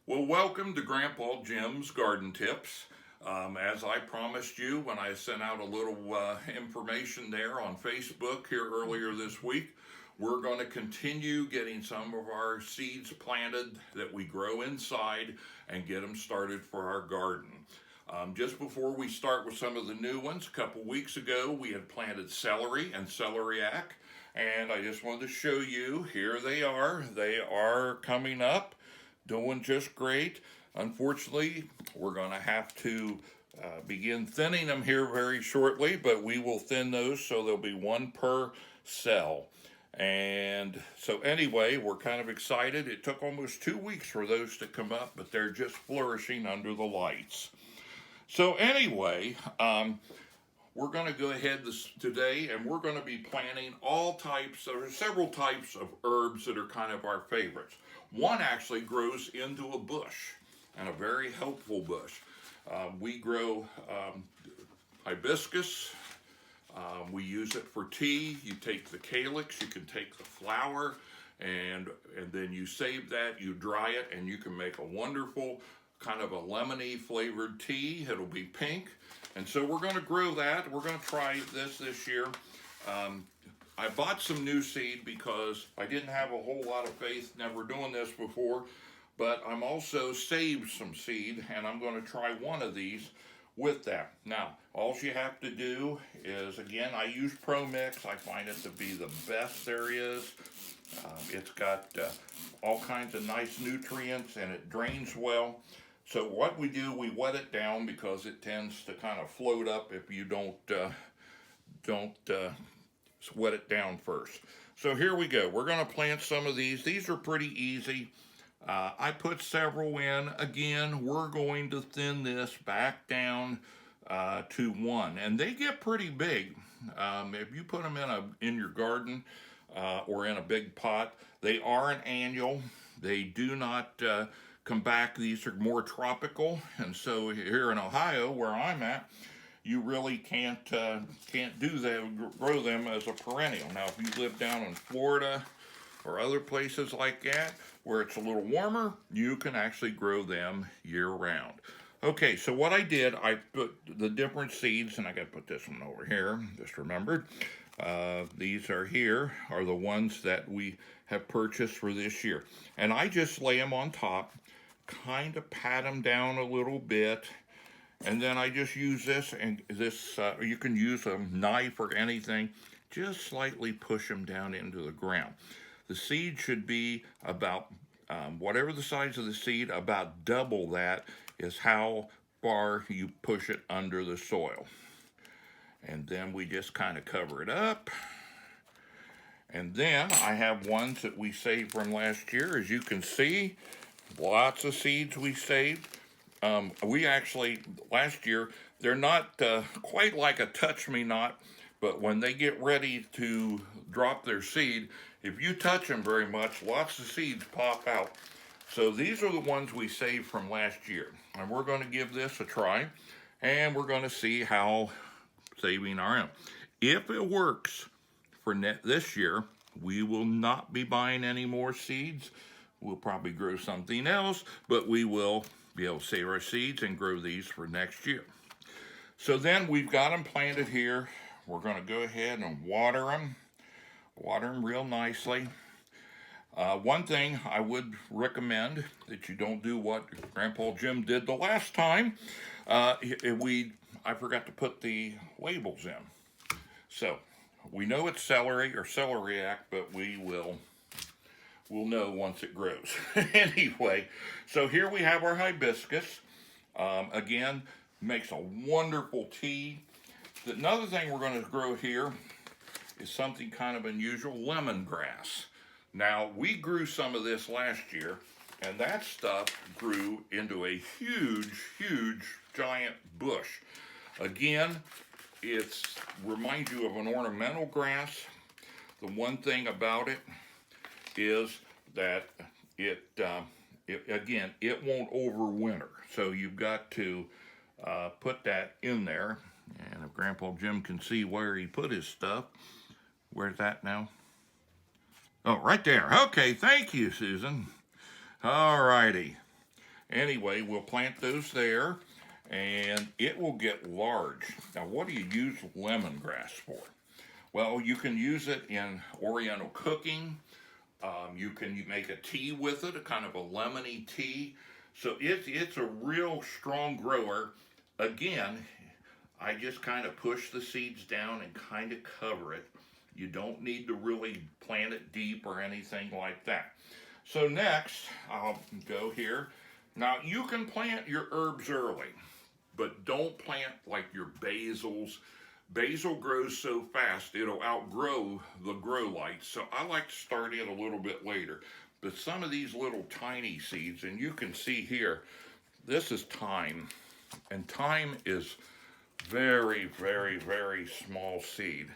Well, welcome to Grandpa Jim's Garden Tips. As I promised you when I sent out a little information there on Facebook here earlier this week, we're going to continue getting some of our seeds planted that we grow inside and get them started for our garden. Just before we start with some of the new ones, a couple weeks ago we had planted celery and celeriac, and I just wanted to show you, here they are. They are coming up, doing just great. Unfortunately, we're going to have to begin thinning them here very shortly, but we will thin those so there'll be one per cell. And so anyway, we're kind of excited. It took almost 2 weeks for those to come up, but they're just flourishing under the lights. So anyway, we're going to go ahead today and we're going to be planting all types, there are several types of herbs that are kind of our favorites. One actually grows into a bush, and a very helpful bush. We grow hibiscus. We use it for tea. You take the calyx, you can take the flower, and then you save that, you dry it, and you can make a wonderful kind of a lemony flavored tea. It'll be pink. And so we're going to grow that. We're going to try this year. I bought some new seed because I didn't have a whole lot of faith, never doing this before, but I'm also saved some seed, and I'm going to try one of these with that. Now, all you have to do is, again, I use Pro Mix. I find it to be the best there is. It's got all kinds of nice nutrients, and it drains well. So what we do, we wet it down because it tends to kind of float up if you don't wet it down first. So here we go. We're going to plant some of these. These are pretty easy. I put several in. Again, we're going to thin this back down to one, and they get pretty big. If you put them in your garden or in a big pot, they are an annual. They do not come back. These are more tropical, and so here in Ohio, where I'm at, you really can't do them, grow them as a perennial. Now, if you live down in Florida or other places like that, where it's a little warmer, you can actually grow them year-round. Okay, so what I did, I put the different seeds, and I got to put this one over here, just remembered. These are the ones that we have purchased for this year. And I just lay them on top, kind of pat them down a little bit, and then I just use this, and you can use a knife or anything, just slightly push them down into the ground. The seed should be about, whatever the size of the seed, about double that is how far you push it under the soil. And then we just kind of cover it up. And then I have ones that we saved from last year. As you can see, lots of seeds we saved. We actually, last year, they're not quite like a touch-me-not, but when they get ready to drop their seed, if you touch them very much, lots of seeds pop out. So these are the ones we saved from last year. And we're going to give this a try, and we're going to see how saving our own. If it works for this year, we will not be buying any more seeds. We'll probably grow something else, but we will be able to save our seeds and grow these for next year. So then we've got them planted here. We're going to go ahead and water them real nicely. One thing I would recommend that you don't do what Grandpa Jim did the last time. I forgot to put the labels in. So we know it's celery or celeriac, but we'll know once it grows. Anyway, so here we have our hibiscus. Again, makes a wonderful tea. Another thing we're going to grow here is something kind of unusual, lemongrass. Now, we grew some of this last year, and that stuff grew into a huge, giant bush. Again, it reminds you of an ornamental grass. The one thing about it is that it won't overwinter. So you've got to put that in there. And if Grandpa Jim can see where he put his stuff, where's that now? Oh, right there. Okay, thank you, Susan. All righty. Anyway, we'll plant those there, and it will get large. Now, what do you use lemongrass for? Well, you can use it in Oriental cooking. You can make a tea with it, a kind of a lemony tea. So it's a real strong grower. Again, I just kind of push the seeds down and kind of cover it. You don't need to really plant it deep or anything like that. So next, I'll go here. Now, you can plant your herbs early, but don't plant like your basils. Basil grows so fast, it'll outgrow the grow lights. So I like to start it a little bit later. But some of these little tiny seeds, and you can see here, this is thyme. And thyme is very, very, very small seed.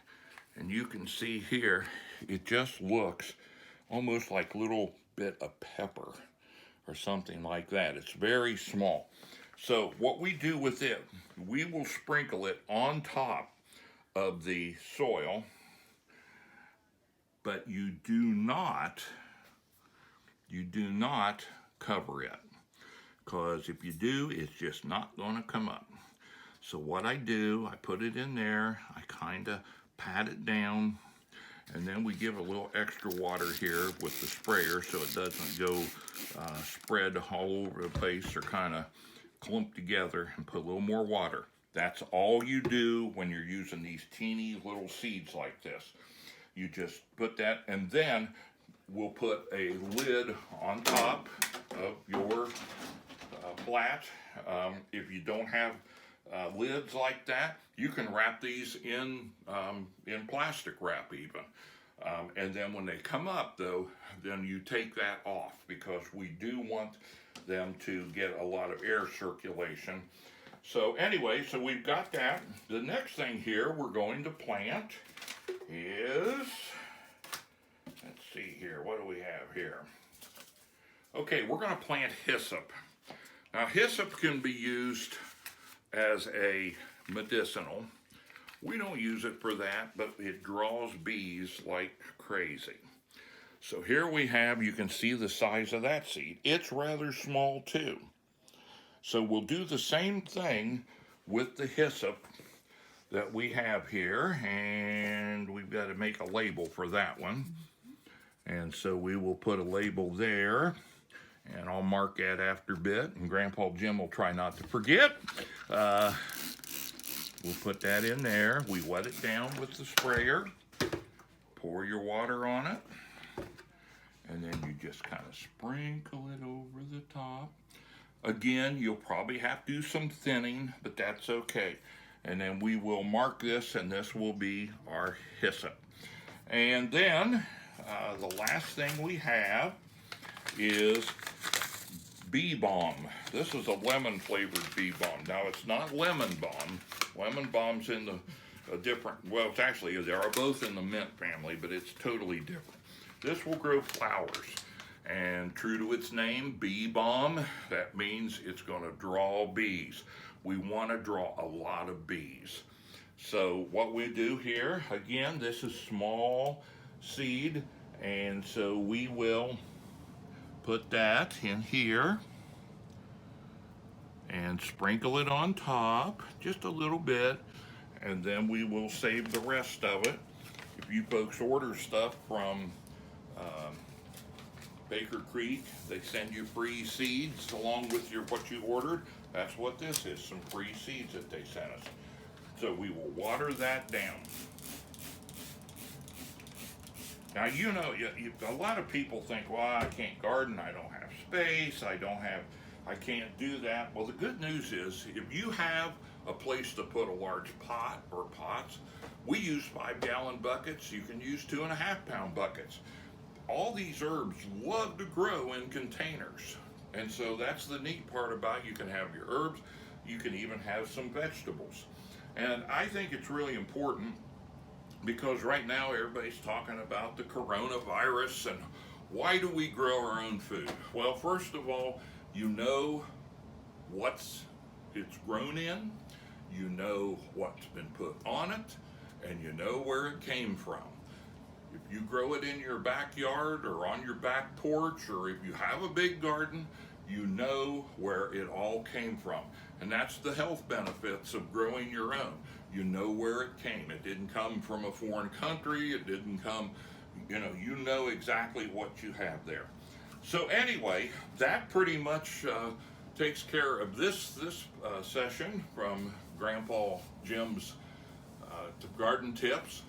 And you can see here, it just looks almost like a little bit of pepper or something like that. It's very small. So what we do with it, we will sprinkle it on top of the soil, but you do not cover it, because if you do, it's just not going to come up. So what I do, I put it in there, I kind of pat it down, and then we give a little extra water here with the sprayer so it doesn't go spread all over the place or kind of clump together, and put a little more water. That's all you do when you're using these teeny little seeds like this. You just put that, and then we'll put a lid on top of your plat. If you don't have lids like that, you can wrap these in plastic wrap even. And then when they come up though, then you take that off, because we do want them to get a lot of air circulation. So anyway, so we've got that. The next thing here we're going to plant is, let's see here, what do we have here? Okay, we're going to plant hyssop. Now hyssop can be used as a medicinal. We don't use it for that, but it draws bees like crazy. So here we have, you can see the size of that seed. It's rather small too. So we'll do the same thing with the hyssop that we have here, and we've got to make a label for that one. And so we will put a label there, and I'll mark that after a bit, and Grandpa Jim will try not to forget. We'll put that in there. We wet it down with the sprayer. Pour your water on it, and then you just kind of sprinkle it over the top. Again, you'll probably have to do some thinning, but that's okay. And then we will mark this, and this will be our hyssop. And then the last thing we have is bee balm. This is a lemon flavored bee balm. Now it's not lemon balm. Lemon balm's in the different, well, it's actually, they are both in the mint family, but it's totally different. This will grow flowers. And true to its name, bee balm, that means it's going to draw bees. We want to draw a lot of bees. So what we do here, again, this is small seed, and so we will put that in here and sprinkle it on top, just a little bit, and then we will save the rest of it. If you folks order stuff from Baker Creek, they send you free seeds along with what you ordered. That's what this is, some free seeds that they sent us. So we will water that down. Now, you know, a lot of people think, well, I can't garden, I don't have space, I can't do that. Well, the good news is, if you have a place to put a large pot or pots, we use 5-gallon buckets. You can use 2.5-pound buckets. All these herbs love to grow in containers. And so that's the neat part about it. You can have your herbs, you can even have some vegetables. And I think it's really important, because right now everybody's talking about the coronavirus and why do we grow our own food? Well, first of all, you know it's grown in, you know what's been put on it, and you know where it came from. If you grow it in your backyard or on your back porch, or if you have a big garden, you know where it all came from. And that's the health benefits of growing your own. You know where it came. It didn't come from a foreign country. It didn't come, you know exactly what you have there. So anyway, that pretty much takes care of this session from Grandpa Jim's garden tips.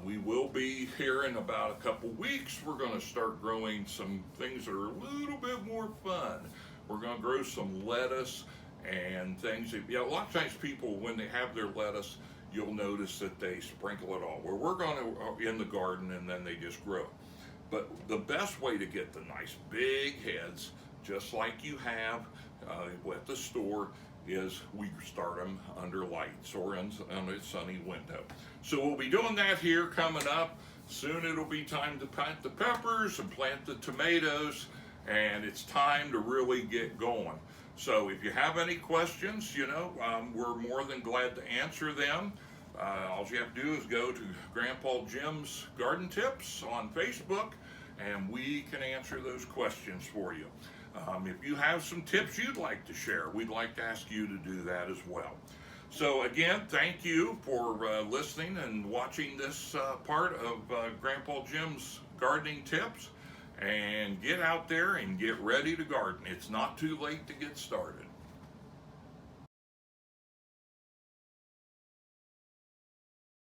We will be here in about a couple weeks. We're going to start growing some things that are a little bit more fun. We're going to grow some lettuce and things. A lot of times people, when they have their lettuce, you'll notice that they sprinkle it all. Well, we're going to in the garden and then they just grow. But the best way to get the nice big heads, just like you have at the store, is we start them under lights or on a sunny window. So we'll be doing that here coming up. Soon it'll be time to plant the peppers and plant the tomatoes, and it's time to really get going. So if you have any questions, we're more than glad to answer them. All you have to do is go to Grandpa Jim's Garden Tips on Facebook, and we can answer those questions for you. If you have some tips you'd like to share, we'd like to ask you to do that as well. So again, thank you for listening and watching this part of Grandpa Jim's Gardening Tips. And get out there and get ready to garden. It's not too late to get started.